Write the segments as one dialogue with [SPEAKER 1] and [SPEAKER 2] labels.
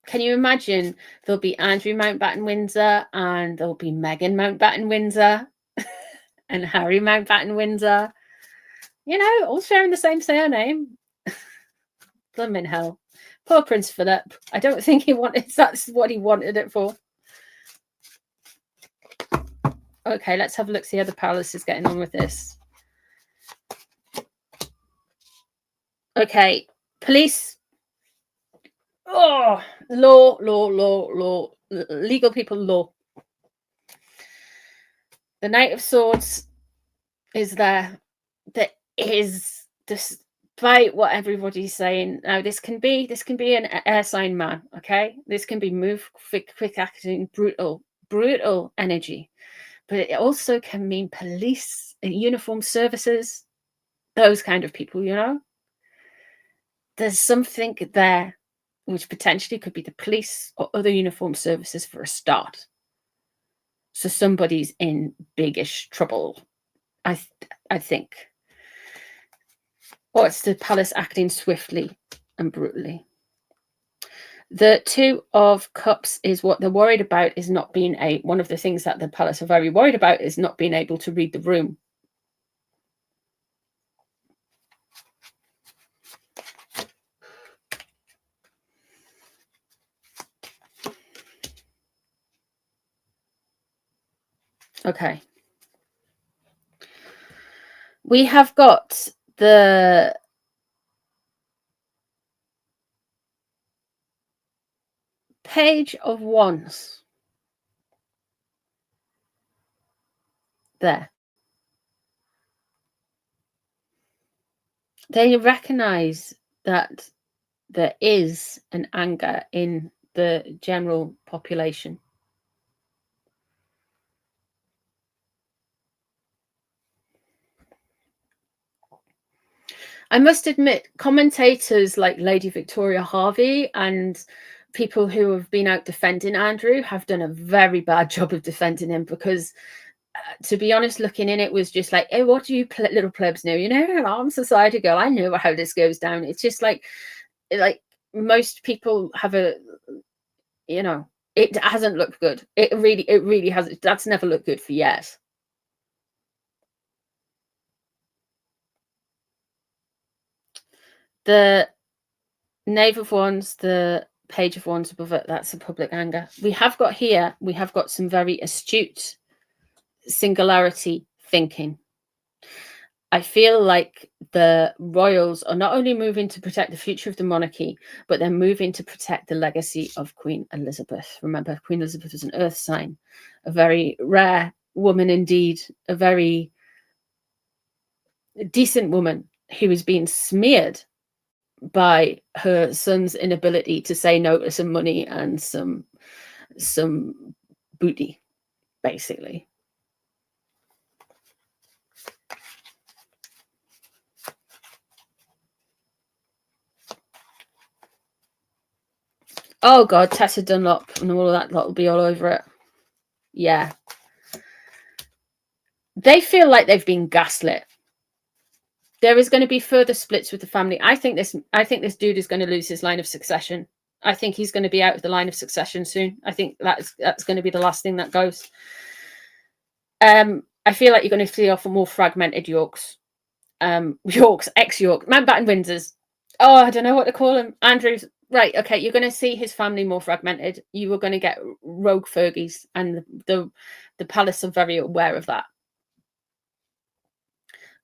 [SPEAKER 1] Can you imagine? There'll be Andrew Mountbatten Windsor, and there'll be Meghan Mountbatten Windsor, and Harry Mountbatten Windsor. You know, all sharing the same surname. Blimmin' hell. Poor Prince Philip. I don't think he wanted, that's what he wanted it for. Okay, let's have a look, see how the palace is getting on with this. Okay, police. Oh, law. Legal people, law. The Knight of Swords is there. There is, despite what everybody's saying, now this can be an air sign man, okay? This can be move, quick acting, brutal energy. But it also can mean police, uniform services, those kind of people, you know? There's something there which potentially could be the police or other uniform services for a start. So somebody's in biggish trouble, I think. Or it's the palace acting swiftly and brutally. The Two of Cups is what they're worried about, is not being one of the things that the palace are very worried about is not being able to read the room. Okay. We have got the Page of Wands there. They recognize that there is an anger in the general population. I must admit, commentators like Lady Victoria Harvey and people who have been out defending Andrew have done a very bad job of defending him, because to be honest, looking in, it was just like, hey, what do you little plebs know? You know, I'm a society girl. I know how this goes down. It's just like most people have a, you know, it hasn't looked good. It really hasn't. That's never looked good for years. The Knave of Wands, the Page of Wands above it, that's a public anger. We have got some very astute singularity thinking. I feel like the royals are not only moving to protect the future of the monarchy, but they're moving to protect the legacy of Queen Elizabeth. Remember, Queen Elizabeth was an earth sign, a very rare woman indeed, a very decent woman who was being smeared by her son's inability to say no to some money and some booty, basically. Oh God, Tessa Dunlop and all of that lot will be all over it. Yeah. They feel like they've been gaslit. There is going to be further splits with the family. I think this dude is going to lose his line of succession. I think he's going to be out of the line of succession soon. I think that's going to be the last thing that goes. I feel like you're going to see off more fragmented Yorks. Yorks, ex-York, Mountbatten Windsors. Oh, I don't know what to call him. Andrews. Right, okay, you're going to see his family more fragmented. You are going to get rogue Fergies, and the palace are very aware of that.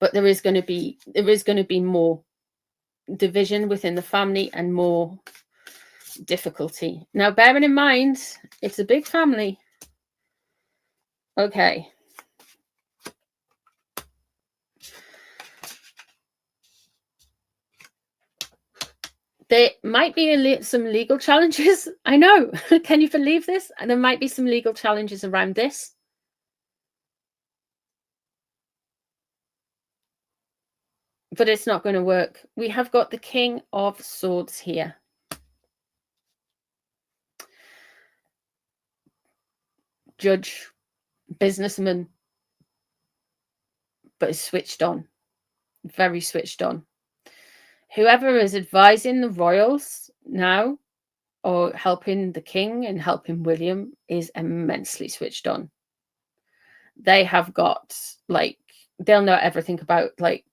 [SPEAKER 1] But there is going to be more division within the family and more difficulty. Now, bearing in mind, it's a big family. Okay. There might be some legal challenges. I know. Can you believe this? And there might be some legal challenges around this. But it's not going to work. We have got the King of Swords here. Judge, businessman, but is switched on. Very switched on. Whoever is advising the royals now or helping the king and helping William is immensely switched on. They have got, like, they'll know everything about, like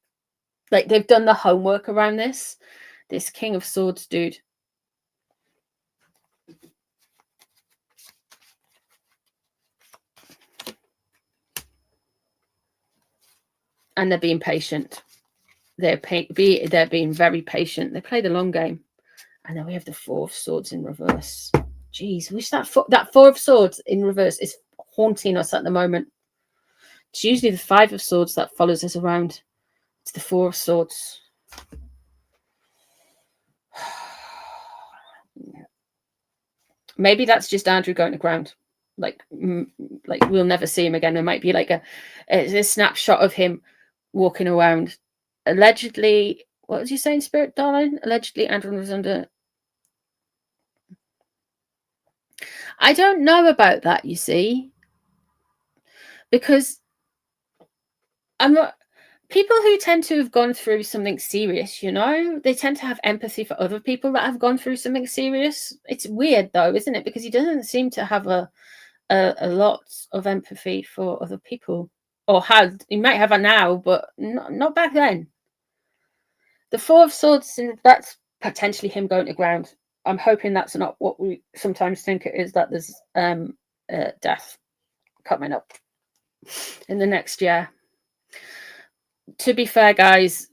[SPEAKER 1] they've done the homework around this King of Swords dude. And they're being patient. They're being very patient. They play the long game. And then we have the Four of Swords in reverse. Jeez, wish that Four of Swords in reverse is haunting us at the moment. It's usually the Five of Swords that follows us around. It's the Four of Swords. Maybe that's just Andrew going to ground. Like we'll never see him again. There might be like a snapshot of him walking around. Allegedly, what was you saying, Spirit darling? Allegedly, Andrew was under. I don't know about that, you see, because I'm not. People who tend to have gone through something serious, you know, they tend to have empathy for other people that have gone through something serious. It's weird, though, isn't it? Because he doesn't seem to have a lot of empathy for other people, or had. He might have it now, but not back then. The Four of Swords, that's potentially him going to ground. I'm hoping that's not what we sometimes think it is, that there's death coming up in the next year. To be fair, guys,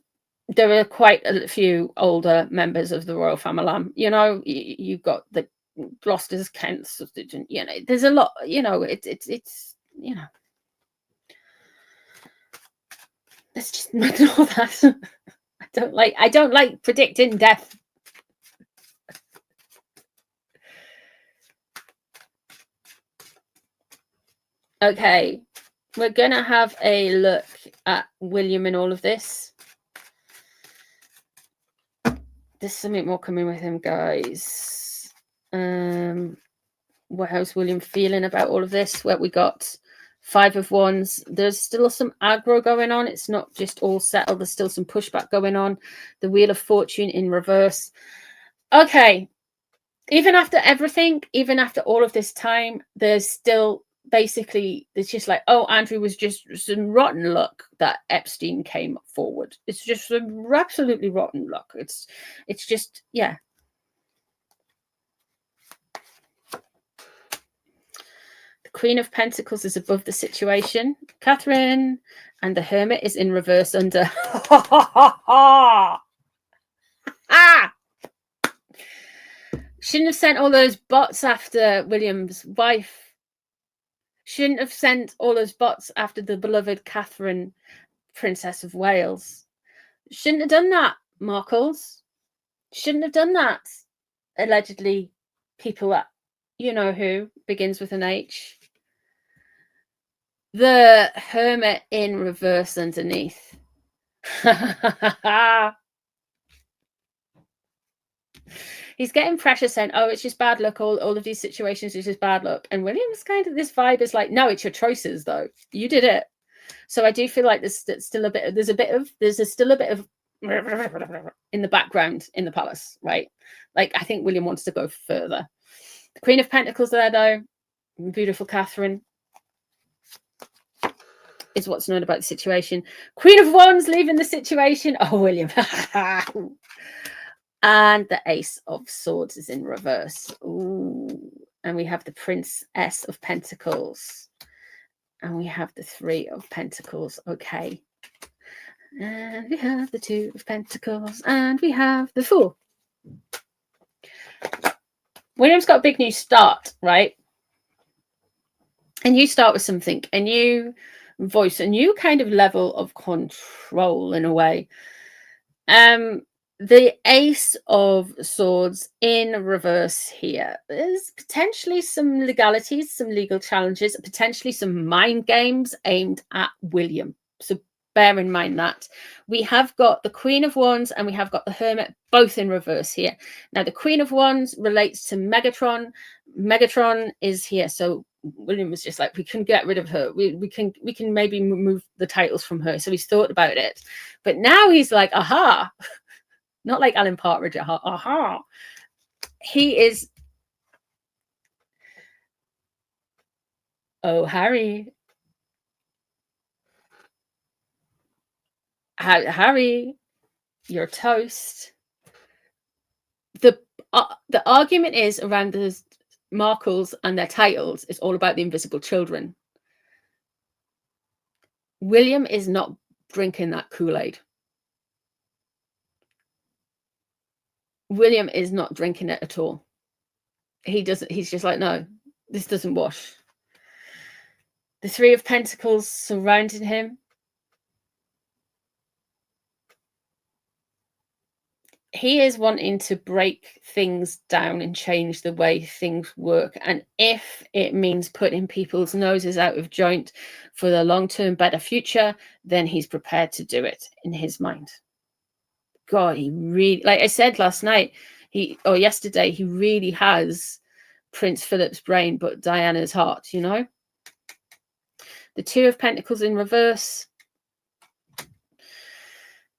[SPEAKER 1] there are quite a few older members of the royal family. You know, you've got the Gloucesters, Kents, you know, there's a lot, you know, it's you know, let's just ignore that. I don't like predicting death. Okay, we're gonna have a look at William in all of this. There's something more coming with him, guys. How's William feeling about all of this? Where we got Five of Wands. There's still some aggro going on. It's not just all settled. There's still some pushback going on. The Wheel of Fortune in reverse. Okay, even after everything, even after all of this time, there's still basically, it's just like, oh, Andrew was just some rotten luck that Epstein came forward. It's just some absolutely rotten luck. It's just, yeah. The Queen of Pentacles is above the situation, Catherine, and the Hermit is in reverse under. Shouldn't have sent all those bots after William's wife. Shouldn't have sent all those bots after the beloved Catherine, Princess of Wales. Shouldn't have done that, Markles. Shouldn't have done that. Allegedly, people that, you know who, begins with an H. The Hermit in reverse underneath. He's getting pressure saying, oh, it's just bad luck. All of these situations is just bad luck. And William's kind of, this vibe is like, no, it's your choices, though. You did it. So I do feel like there's still a bit of, there's still a bit of in the background in the palace, right? Like, I think William wants to go further. The Queen of Pentacles there, though. Beautiful Catherine is what's known about the situation. Queen of Wands leaving the situation. Oh, William. And the Ace of Swords is in reverse. Ooh. And we have the Princess of Pentacles. And we have the Three of Pentacles. Okay. And we have the Two of Pentacles. And we have the Four. William's got a big new start, right? And you start with something. A new voice. A new kind of level of control in a way. The Ace of Swords in reverse here. There's potentially some legalities, some legal challenges, potentially some mind games aimed at William. So bear in mind that. We have got the Queen of Wands and we have got the Hermit, both in reverse here. Now, the Queen of Wands relates to Megatron. Megatron is here. So William was just like, we can get rid of her. We can maybe remove the titles from her. So he's thought about it. But now he's like, aha. Not like Alan Partridge, aha. He is Oh, Harry. Harry, you're toast. The argument is around the Markles and their titles is all about the invisible children. William is not drinking that Kool-Aid. William is not drinking it at all. He doesn't. He's just like, no, this doesn't wash. The Three of Pentacles surrounding him. He is wanting to break things down and change the way things work. And if it means putting people's noses out of joint for the long-term better future, then he's prepared to do it in his mind. God, he really, like I said last night, yesterday, he really has Prince Philip's brain, but Diana's heart, you know? The Two of Pentacles in reverse.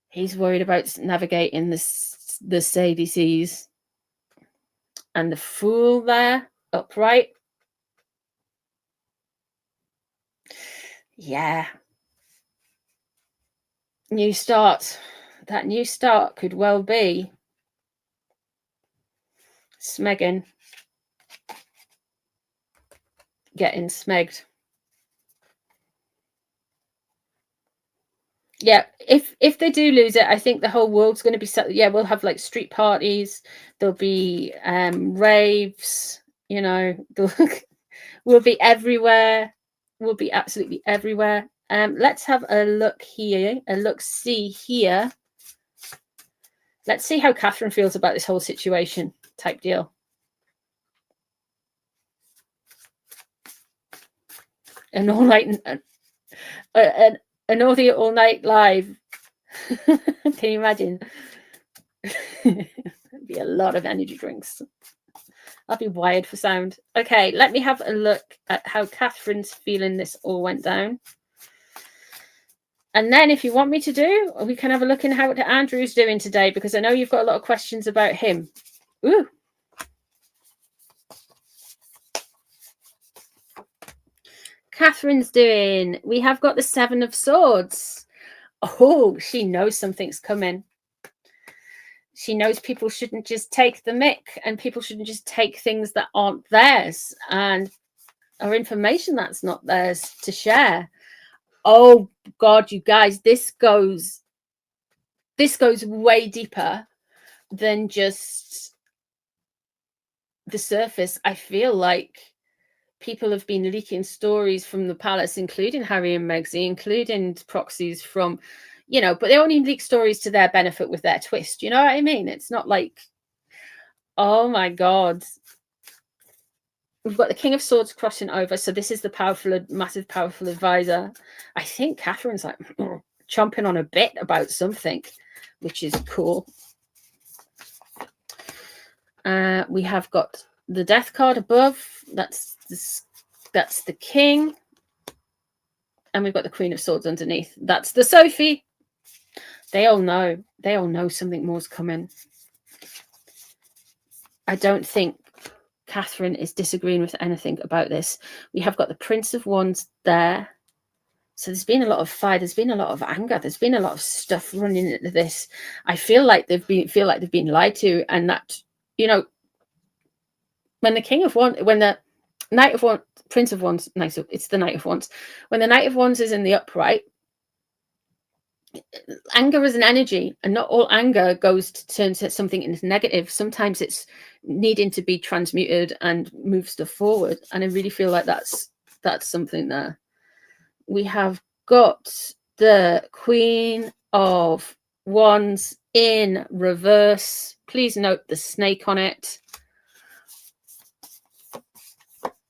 [SPEAKER 1] He's worried about navigating the Sadie seas. And the Fool there, upright. Yeah. New start. That new start could well be Smegging. Getting smegged. Yeah, if they do lose it, I think the whole world's going to be set. Yeah, we'll have like street parties. There'll be raves. You know, we'll be everywhere. We'll be absolutely everywhere. Let's have a look here. See here. Let's see how Catherine feels about this whole situation. Type deal. An all-night. An audio all night live. Can you imagine? There'd be a lot of energy drinks. I'll be wired for sound. Okay, let me have a look at how Catherine's feeling this all went down. And then if you want me to do, we can have a look in how Andrew's doing today, because I know you've got a lot of questions about him. Ooh. Catherine's doing. We have got the Seven of Swords. Oh, she knows something's coming. She knows people shouldn't just take the mick, and people shouldn't just take things that aren't theirs and or information that's not theirs to share. Oh God, you guys, this goes way deeper than just the surface. I feel like people have been leaking stories from the palace, including Harry and Megxie, including proxies from, you know, but they only leak stories to their benefit with their twist. You know what I mean? It's not like, oh my God. We've got the King of Swords crossing over. So this is the powerful, massive, powerful advisor. I think Catherine's like chomping on a bit about something, which is cool. We have got the Death card above. That's the King. And we've got the Queen of Swords underneath. That's the Sophie. They all know something more's coming. I don't think Catherine is disagreeing with anything about this. We have got the Prince of Wands there. So there's been a lot of fire. There's been a lot of anger. There's been a lot of stuff running into this. I feel like they've been lied to, and that, you know, when the King of Wands, when the Knight of Wands, Prince of Wands, it's the Knight of Wands. When the Knight of Wands is in the upright, anger is an energy, and not all anger goes to turn something into negative. Sometimes it's needing to be transmuted and move stuff forward. And I really feel like that's something there. We have got the Queen of Wands in reverse. Please note the snake on it.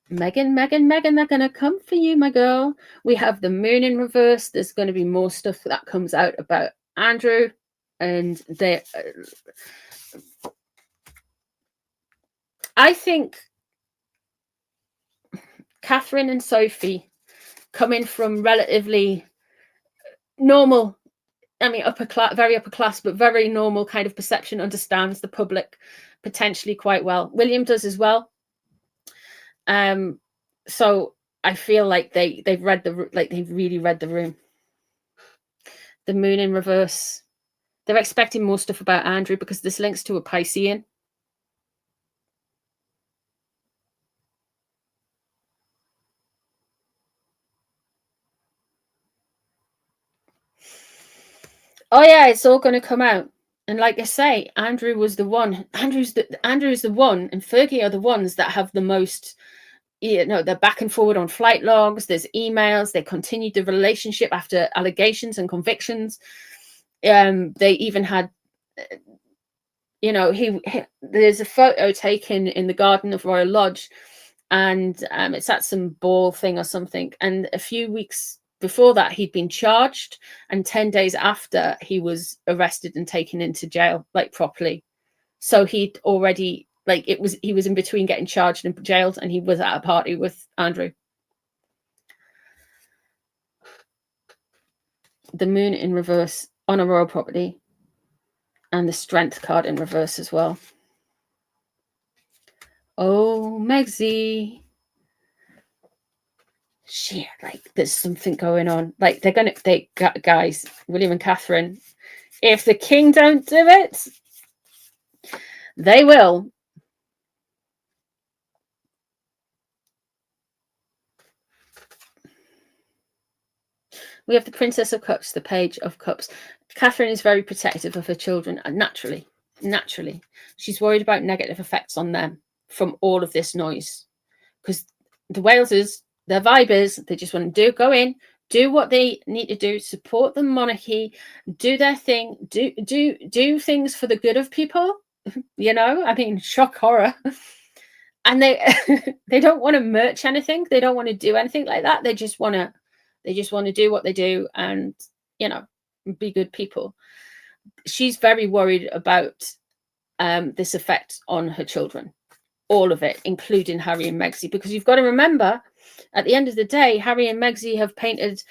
[SPEAKER 1] Megan, they're going to come for you, my girl. We have the Moon in reverse. There's going to be more stuff that comes out about Andrew. And I think Catherine and Sophie, coming from relatively normal, I mean, very upper class, but very normal kind of perception, understands the public potentially quite well. William does as well. So I feel like they've really read the room. The moon in reverse. They're expecting more stuff about Andrew because this links to a Piscean. Oh yeah, it's all going to come out. And like I say, Andrew was the one. Andrew is the one, and Fergie are the ones that have the most. They're back and forward on flight logs. There's emails. They continued the relationship after allegations and convictions. They even had, there's a photo taken in the garden of Royal Lodge, and it's at some ball thing or something. And a few weeks before that, he'd been charged, and 10 days after, he was arrested and taken into jail, like properly. So he'd already, he was in between getting charged and jailed, and he was at a party with Andrew. The moon in reverse on a royal property, and the strength card in reverse as well. Oh, Megsy. Shit, there's something going on. Guys, William and Catherine, if the king don't do it, they will. We have the Princess of Cups, the Page of Cups. Catherine is very protective of her children, and naturally. She's worried about negative effects on them from all of this noise. Because the Walesers, their vibe is, they just want to go in, do what they need to do, support the monarchy, do their thing, do things for the good of people. Shock horror. And they don't want to merch anything. They don't want to do anything like that. They just want to do what they do and, be good people. She's very worried about this effect on her children, all of it, including Harry and Megsy, because you've got to remember, at the end of the day, Harry and Megsy have painted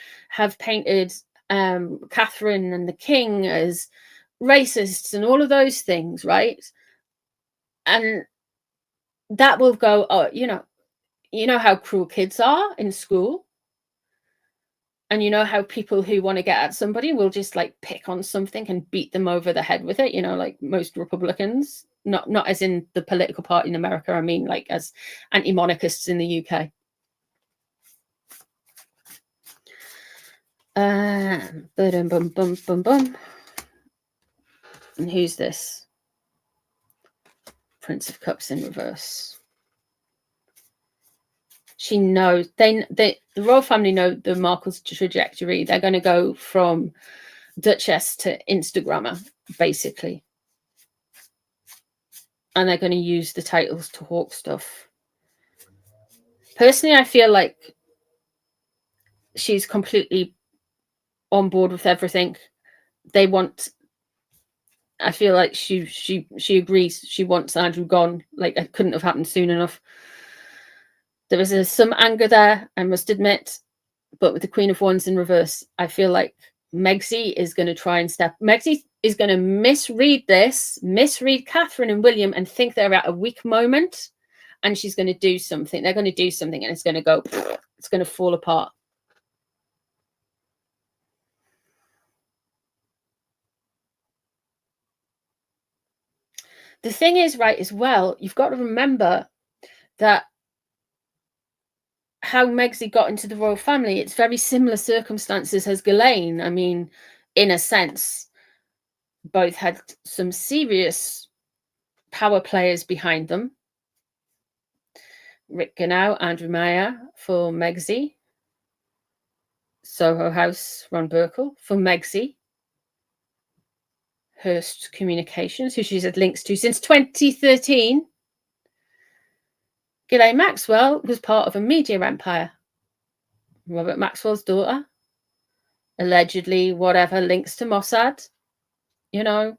[SPEAKER 1] Catherine and the king as racists and all of those things, right? And that will go, you know how cruel kids are in school. And you know how people who want to get at somebody will just pick on something and beat them over the head with it, like most Republicans, not as in the political party in America. I mean, as anti-monarchists in the UK. Bum, bum, bum, bum. And who's this? Prince of Cups in reverse. She knows the royal family know the Markle's trajectory. They're going to go from Duchess to Instagrammer, basically. And they're going to use the titles to hawk stuff. Personally, I feel like she's completely on board with everything. I feel like she agrees. She wants Andrew gone. It couldn't have happened soon enough. There is some anger there, I must admit, but with the Queen of Wands in reverse, I feel like Megsy is going to try and Megsy is going to misread Catherine and William and think they're at a weak moment, and she's going to do something. They're going to do something, and it's going to go, it's going to fall apart. The thing is, right, as well, you've got to remember that how Megsy got into the royal family, it's very similar circumstances as Ghislaine. I mean, in a sense, both had some serious power players behind them. Rick Ganau, Andrew Meyer for Megsy. Soho House, Ron Burkle for Megsy. Hearst Communications, who she's had links to since 2013. Ghislaine Maxwell was part of a media empire. Robert Maxwell's daughter, allegedly, whatever, links to Mossad, in a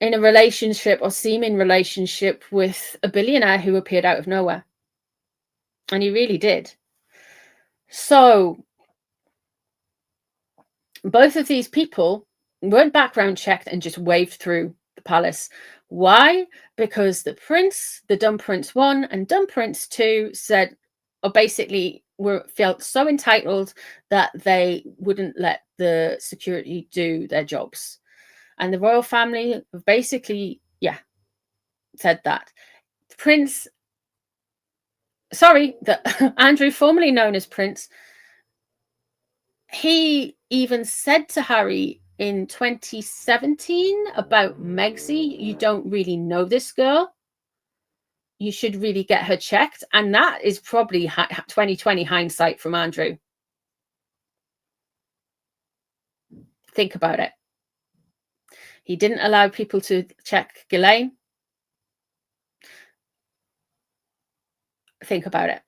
[SPEAKER 1] relationship or seeming relationship with a billionaire who appeared out of nowhere. And he really did. So both of these people weren't background checked and just waved through the palace. Why? Because the prince, the dumb prince 1 and dumb prince 2 said, or basically felt so entitled that they wouldn't let the security do their jobs. And the royal family basically, said that. Prince, Andrew, formerly known as Prince, he even said to Harry in 2017 about Megsy, you don't really know this girl. You should really get her checked. And that is probably 2020 hindsight from Andrew. Think about it. He didn't allow people to check Ghislaine. Think about it.